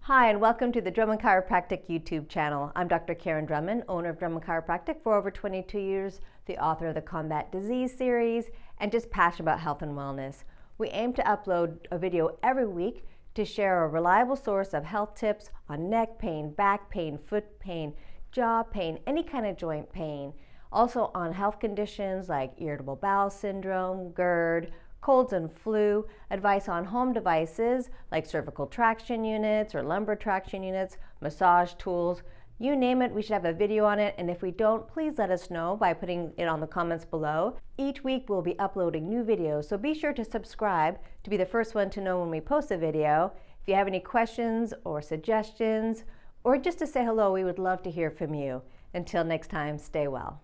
Hi, and welcome to the Drummond Chiropractic YouTube channel. I'm Dr. Karen Drummond, owner of Drummond Chiropractic for over 22 years, the author of the Combat Disease series, and just passionate about health and wellness. We aim to upload a video every week to share a reliable source of health tips on neck pain, back pain, foot pain, jaw pain, any kind of joint pain. Also on health conditions like irritable bowel syndrome, GERD, colds and flu, advice on home devices like cervical traction units or lumbar traction units, massage tools, you name it, we should have a video on it. And if we don't, please let us know by putting it on the comments below. Each week we'll be uploading new videos, so be sure to subscribe to be the first one to know when we post a video. If you have any questions or suggestions, or just to say hello, we would love to hear from you. Until next time, stay well.